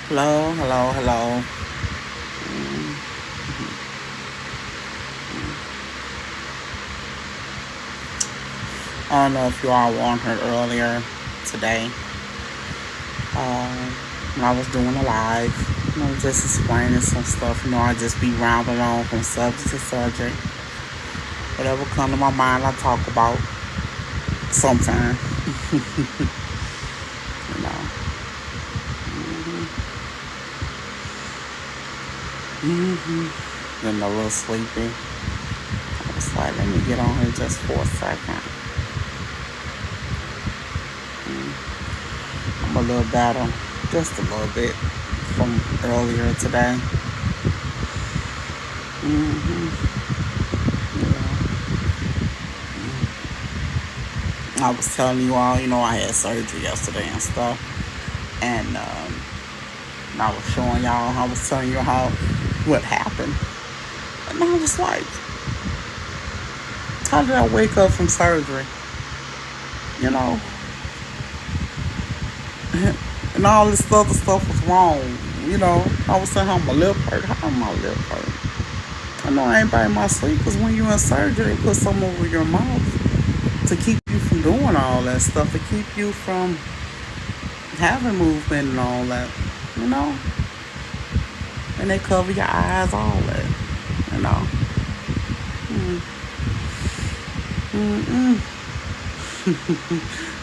Hello, hello, hello. I don't know if you all want her earlier today. When I was doing a live, just explaining some stuff. I just be rambling on from subject to subject. Whatever come to my mind, I talk about sometime. you know. Getting a little sleepy. I was like, let me get on here just for a second. I'm a little better, just a little bit from earlier today. I was telling you all, I had surgery yesterday and stuff. And I was showing y'all, I was telling you what happened. And I was like, how did I wake up from surgery? And all this other stuff was wrong. I was saying how my lip hurt. How my lip hurt? I know I ain't biting my sleep because when you're in surgery, they put something over your mouth to keep you from doing all that stuff, to keep you from having movement and all that, And they cover your eyes, all that,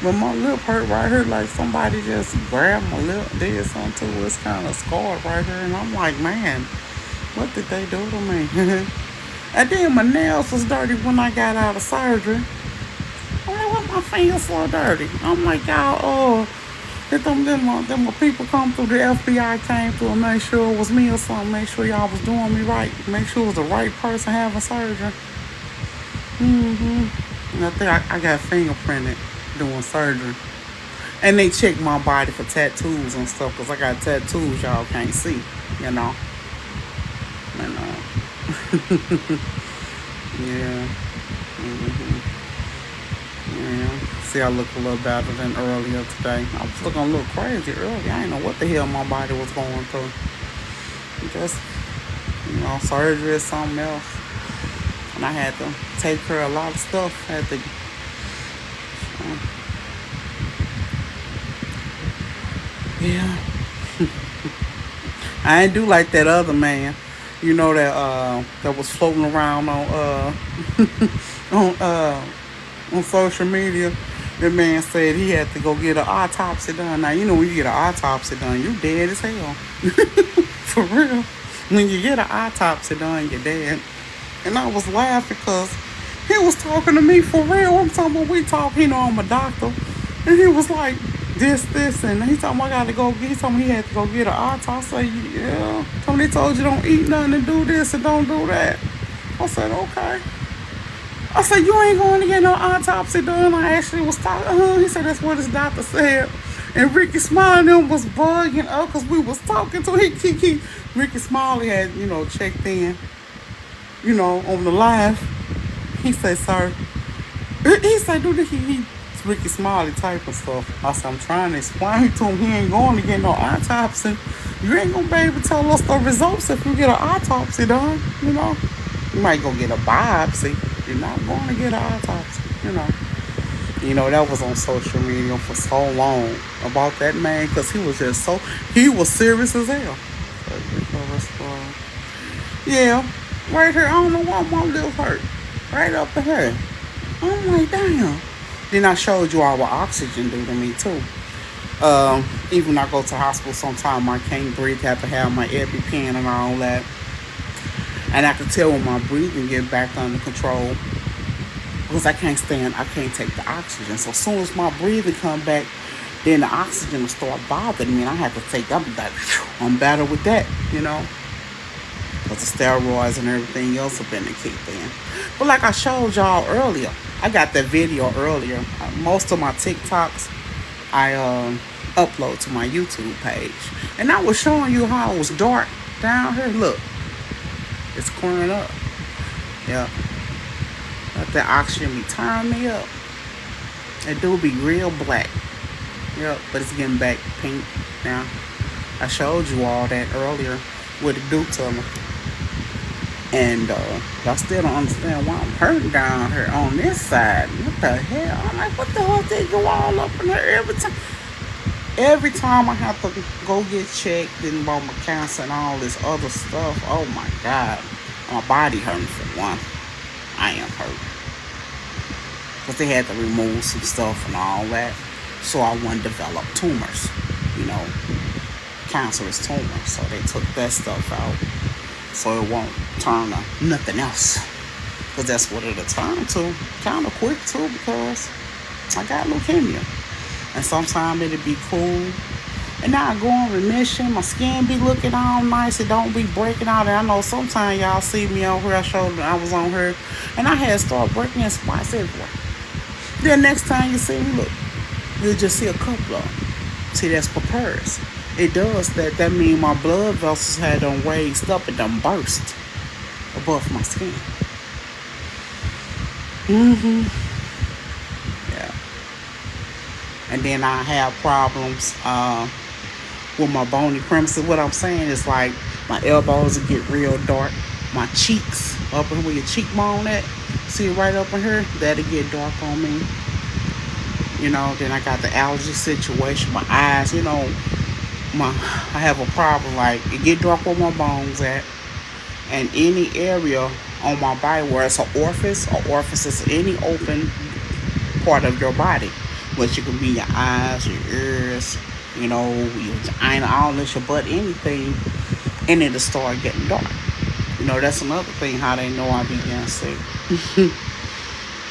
But my lip hurt right here, like somebody just grabbed my lip, did something to it. It's kind of scarred right here, and I'm like, man, what did they do to me? And then my nails was dirty when I got out of surgery. I'm like, why my fingers so dirty? I'm like, y'all, did them people come through, the FBI came through and make sure it was me or something, make sure y'all was doing me right, make sure it was the right person having surgery. And I think I got fingerprinted doing surgery. And they checked my body for tattoos and stuff, because I got tattoos y'all can't see, And, yeah. Yeah. See, I look a little better than earlier today. I was looking a little crazy earlier. I didn't know what the hell my body was going through. Just, surgery or something else. And I had to take care of a lot of stuff. Yeah. I ain't do like that other man. That was floating around on on social media. The man said he had to go get an autopsy done. Now, when you get an autopsy done, you dead as hell. For real. When you get an autopsy done, you're dead. And I was laughing because he was talking to me for real. I'm talking about, we talk, I'm a doctor. And he was like, this, and he told me I got to go. He told me he had to go get an autopsy. I said, yeah. Told me they told you don't eat nothing and do this and don't do that. I said, okay. I said, you ain't going to get no autopsy done. I actually was talking. He said, that's what his doctor said. And Ricky Smiley was bugging up because we was talking to him. Ricky Smiley had, checked in, on the live. He said, sir. He said, he's Ricky Smiley type of stuff. I said, I'm trying to explain to him he ain't going to get no autopsy. You ain't going to be able to tell us the results if you get an autopsy done, You might go get a biopsy. You're not going to get an autopsy, That was on social media for so long about that man, because he was just he was serious as hell. Yeah, right here, I don't know why my lip hurt. Right up here. I'm like, damn. Then I showed you all what oxygen do to me too. Even when I go to hospital sometime, I can't breathe, have to have my EpiPen and all that. And I can tell when my breathing get back under control, because I can't take the oxygen. So as soon as my breathing come back, then the oxygen will start bothering me, and I have to take, I'm better with that, because the steroids and everything else have been kicked in. But like I showed y'all earlier, I got that video earlier. Most of my TikToks I upload to my YouTube page, and I was showing you how it was dark down here. Look, it's clearing up. Yeah, let the oxygen be turning me up. It do be real black. Yep, but it's getting back pink now. I showed you all that earlier what it do to me. And y'all still don't understand why I'm hurting down here on this side. What the hell? I'm like, what the hell they go all up in there every time? Every time I have to go get checked and about my cancer and all this other stuff. Oh my God. My body hurting for one. I am hurt. Because they had to remove some stuff and all that. So I wouldn't develop tumors. You know, cancerous tumors. So they took that stuff out. So it won't turn to nothing else. Because that's what it'll turn to. Kind of quick too, because I got leukemia. And sometimes it'll be cool. And now I go on remission. My skin be looking all nice. It don't be breaking out. And I know sometimes y'all see me on here. I was on here. And I had started breaking in spots everywhere. Then next time you see me, look, you'll just see a couple of them. See, that's purpose. It does that. That means my blood vessels had done raised up and done burst above my skin. Yeah. And then I have problems with my bony crevices. What I'm saying is like my elbows will get real dark. My cheeks, up in where your cheekbone at, see it right up in here, that'll get dark on me. You know, then I got the allergy situation. My eyes, you know, I have a problem, like it get dark where my bones at, and any area on my body where it's an orifice is any open part of your body, which it can be your eyes, your ears, you know, your vagina, all this, your butt, anything, and it'll start getting dark. You know, that's another thing how they know I be getting sick.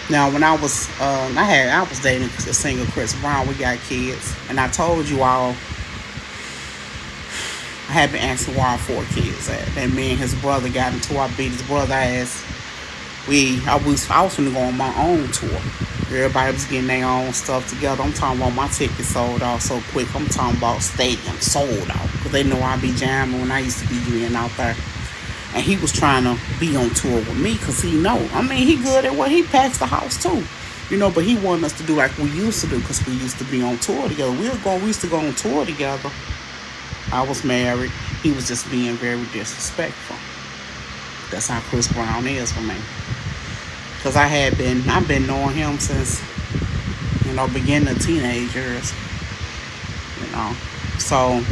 Now, when I was I was dating a single Chris Brown. We got kids, and I told you all. I had been asking where our 4 kids at. Then me and his brother got into. I beat his brother ass. I was going to go on my own tour. Everybody was getting their own stuff together. I'm talking about my tickets sold out so quick. I'm talking about stadium sold out. Because they know I be jamming when I used to be getting out there. And he was trying to be on tour with me because he know. I mean, he good at what he packs the house too. You know, but he wanted us to do like we used to do because we used to be on tour together. We used to go on tour together. I was married. He was just being very disrespectful. That's how Chris Brown is for me. Because I've been knowing him since, you know, beginning of teenage years. You know. So,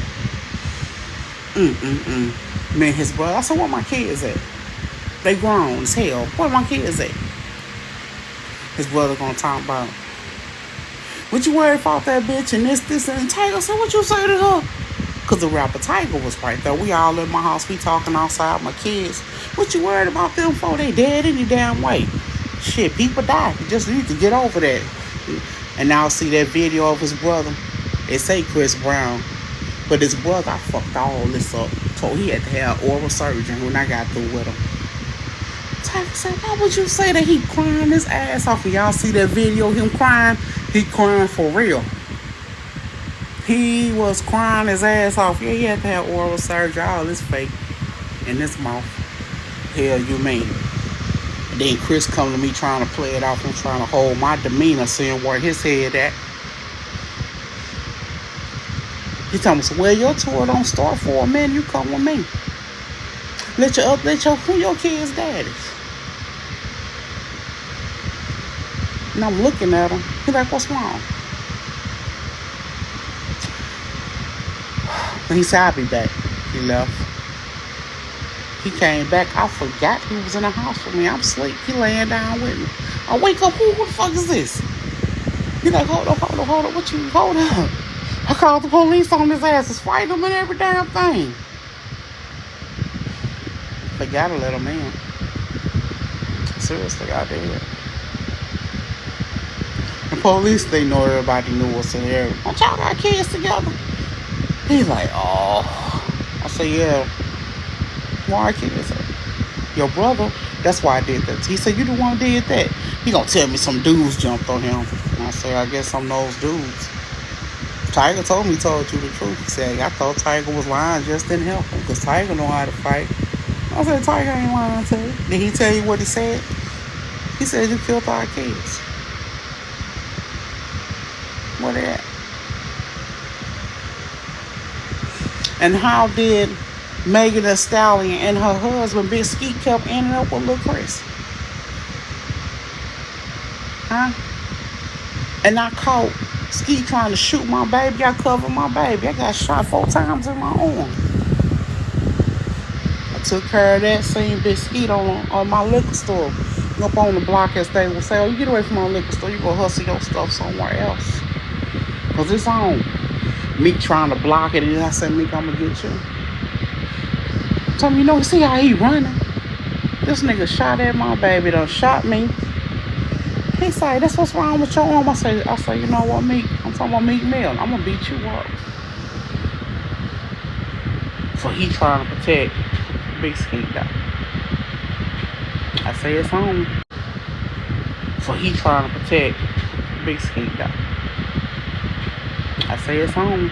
me and his brother, I said, where my kids at? They grown as hell. Where my kids at? His brother gonna talk about, what you worried about that bitch and this, and Tiger? I said, what you say to her? Because the rapper Tiger was right there. We all in my house. We talking outside. My kids. What you worried about them for? They dead any damn way. Shit, people die. You just need to get over that. And now see that video of his brother. It say Chris Brown. But his brother, I fucked all this up. So he had to have oral surgery when I got through with him. Tiger said, why would you say that he crying his ass off? And y'all see that video of him crying? He crying for real. He was crying his ass off. Yeah, he had to have oral surgery. All this fake in this mouth. Hell you mean? And then Chris come to me trying to play it off and trying to hold my demeanor, seeing where his head at. He told me, well, your tour don't start for a minute. You come with me. Who your kids' daddies? And I'm looking at him. He's like, what's wrong? And he said, I'll be back. He left. He came back. I forgot he was in the house with me. I'm asleep. He laying down with me. I wake up. Who the fuck is this? He's like, hold up. Hold up. I called the police on his ass. It's fighting him and every damn thing. They gotta let him in. Seriously, I did. The police, they know everybody knew what's in there. Don't y'all got kids together? He's like, oh. I said, yeah. Why kids? Your brother, that's why I did that. He said, you the one who did that. He gonna tell me some dudes jumped on him. And I say, I guess some of those dudes. Tiger told me he told you the truth. He said, I thought Tiger was lying, just didn't help him. Because Tiger know how to fight. I said, Tiger ain't lying to you. Did he tell you what he said? He said, you killed our kids. What they at? And how did Megan Thee Stallion and her husband, Big Skeet, kept ending up with Lil Chris? Huh? And I caught Skeet trying to shoot my baby. I covered my baby. I got shot 4 times in my arm. I took care of that. Seen Big Skeet on my liquor store. Up on the block as they would say, oh, you get away from my liquor store. You go hustle your stuff somewhere else. Because it's on. Meek trying to block it. And I said, Meek, I'm going to get you. Told me, you know, see how he running? This nigga shot at my baby. Done shot me. He say, that's what's wrong with your arm. I say, you know what, Meek? I'm talking about Meek Mill. I'm going to beat you up. So he trying to protect Big Skeet though. I say it's on. So he trying to protect Big Skeet though. I say it's on.